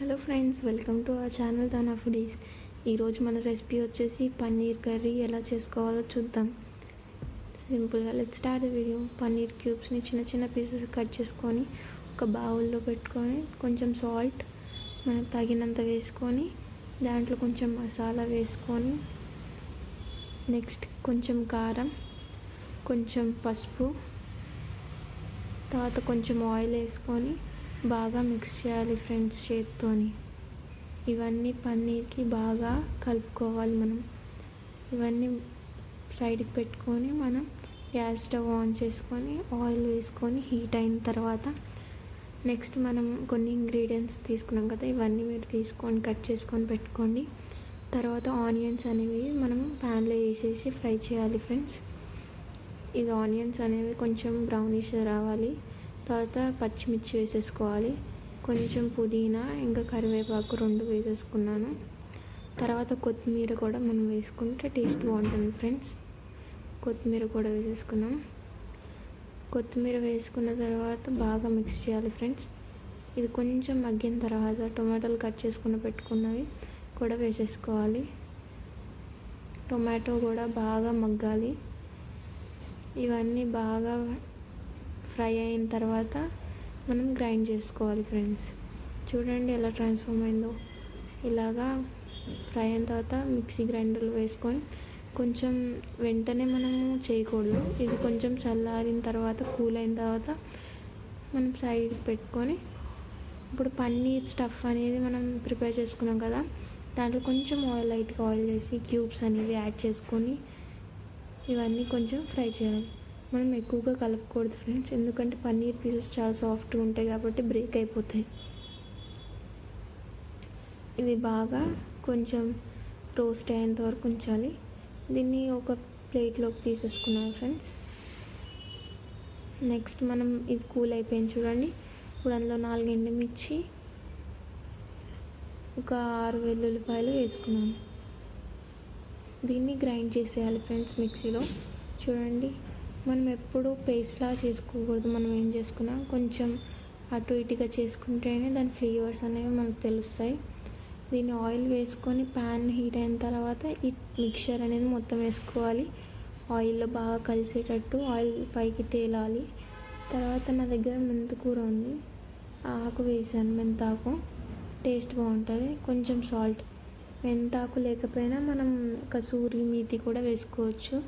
Hello friends, welcome to our channel Tana foodies. ఈరోజు మన recipe వచ్చేసి పన్నీర్ కర్రీ ఎలా చేసుకోవాలో చూద్దాం. సింపుల్గా let's start the video. Paneer క్యూబ్స్ని చిన్న చిన్న పీసెస్ కట్ చేసుకొని ఒక బౌల్లో పెట్టుకొని కొంచెం సాల్ట్ మనకు తగినంత వేసుకొని దాంట్లో కొంచెం మసాలా వేసుకొని నెక్స్ట్ కొంచెం కారం, కొంచెం పసుపు, తర్వాత కొంచెం ఆయిల్ వేసుకొని బాగా మిక్స్ చేయాలి ఫ్రెండ్స్ చేత్తోని. ఇవన్నీ పన్నీర్కి బాగా కలుపుకోవాలి. ఇవన్నీ సైడ్కి పెట్టుకొని మనం గ్యాస్ స్టవ్ ఆన్ చేసుకొని ఆయిల్ వేసుకొని హీట్ అయిన తర్వాత నెక్స్ట్ మనం కొన్ని ఇంగ్రీడియంట్స్ తీసుకున్నాం కదా, ఇవన్నీ మీరు తీసుకొని కట్ చేసుకొని పెట్టుకోండి. తర్వాత ఆనియన్స్ అనేవి మనం ప్యాన్లో వేసేసి ఫ్రై చేయాలి ఫ్రెండ్స్. ఇది ఆనియన్స్ అనేవి కొంచెం బ్రౌనిష్ రావాలి. తర్వాత పచ్చిమిర్చి వేసేసుకోవాలి, కొంచెం పుదీనా ఇంకా కరివేపాకు 2 వేసేసుకున్నాను. తర్వాత కొత్తిమీర కూడా మనం వేసుకుంటే టేస్ట్ బాగుంటుంది ఫ్రెండ్స్. కొత్తిమీర కూడా వేసేసుకున్నాం. కొత్తిమీర వేసుకున్న తర్వాత బాగా మిక్స్ చేయాలి ఫ్రెండ్స్. ఇది కొంచెం మగ్గిన తర్వాత టొమాటోలు కట్ చేసుకుని పెట్టుకున్నవి కూడా వేసేసుకోవాలి. టొమాటో కూడా బాగా మగ్గాలి. ఇవన్నీ బాగా ఫ్రై అయిన తర్వాత మనం గ్రైండ్ చేసుకోవాలి ఫ్రెండ్స్. చూడండి ఎలా ట్రాన్స్ఫార్మ్ అయిందో. ఇలాగా ఫ్రై అయిన తర్వాత మిక్సీ గ్రైండర్లో వేసుకొని కొంచెం వెంటనే మనము చేయకూడదు. ఇది కొంచెం చల్లారిన తర్వాత కూల్ అయిన తర్వాత మనం సైడ్ పెట్టుకొని ఇప్పుడు పన్నీర్ స్టఫ్ అనేది మనం ప్రిపేర్ చేసుకున్నాం కదా, దాంట్లో కొంచెం లైట్గా ఆయిల్ చేసి క్యూబ్స్ అనేవి యాడ్ చేసుకొని ఇవన్నీ కొంచెం ఫ్రై చేయాలి. మనం ఎక్కువగా కలపకూడదు ఫ్రెండ్స్, ఎందుకంటే పన్నీర్ పీసెస్ చాలా సాఫ్ట్గా ఉంటాయి కాబట్టి బ్రేక్ అయిపోతాయి. ఇది బాగా కొంచెం రోస్ట్ అయ్యేంత వరకు ఉంచాలి. దీన్ని ఒక ప్లేట్లోకి తీసేసుకున్నాం ఫ్రెండ్స్. నెక్స్ట్ మనం ఇది కూల్ అయిపోయింది చూడండి. ఇప్పుడు అందులో 4 ఎండుమిర్చి, ఒక 6 వెల్లుల్లిపాయలు వేసుకున్నాను. దీన్ని గ్రైండ్ చేసేయాలి ఫ్రెండ్స్ మిక్సీలో. చూడండి, మనం ఎప్పుడు పేస్ట్లా చేసుకోకూడదు. మనం ఏం చేసుకున్నా కొంచెం అటు ఇటుగా చేసుకుంటేనే దాని ఫ్లేవర్స్ అనేవి మనకు తెలుస్తాయి. దీన్ని ఆయిల్ వేసుకొని ప్యాన్ హీట్ అయిన తర్వాత ఈ మిక్చర్ అనేది మొత్తం వేసుకోవాలి. ఆయిల్లో బాగా కలిసేటట్టు ఆయిల్ పైకి తేలాలి. తర్వాత నా దగ్గర మెంతికూర ఉంది, ఆకు వేసాను. మెంతాకు టేస్ట్ బాగుంటుంది. కొంచెం సాల్ట్, మెంతాకు లేకపోయినా మనం కసూరి మేతి కూడా వేసుకోవచ్చు.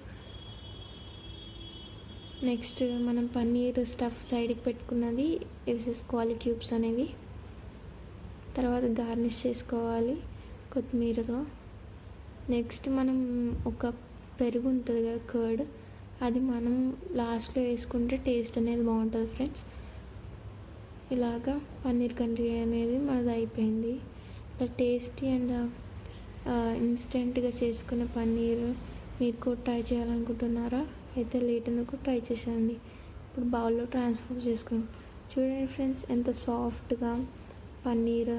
నెక్స్ట్ మనం పన్నీర్ స్టఫ్ సైడ్కి పెట్టుకున్నది వేసేసుకోవాలి క్యూబ్స్ అనేవి. తర్వాత గార్నిష్ చేసుకోవాలి కొత్తిమీరతో. నెక్స్ట్ మనం ఒక పెరుగు ఉంటుంది కదా, కర్డ్, అది మనం లాస్ట్లో వేసుకుంటే టేస్ట్ అనేది బాగుంటుంది ఫ్రెండ్స్. ఇలాగా పన్నీర్ కర్రీ అనేది మనది అయిపోయింది. ఇలా టేస్టీ అండ్ ఇన్స్టెంట్గా చేసుకునే పన్నీర్ మీరు కూడా ట్రై చేయాలనుకుంటున్నారా? అయితే లేట్ ఎందుకు, ట్రై చేసేయండి. ఇప్పుడు బౌల్లో ట్రాన్స్ఫర్ చేసుకుని చూడండి ఫ్రెండ్స్, ఎంత సాఫ్ట్గా పన్నీర్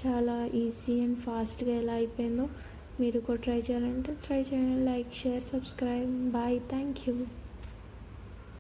చాలా ఈజీ అండ్ ఫాస్ట్గా ఎలా అయిపోయిందో. మీరు కూడా ట్రై చేయాలంటే ట్రై చేయండి. Like, share, subscribe. Bye, thank you.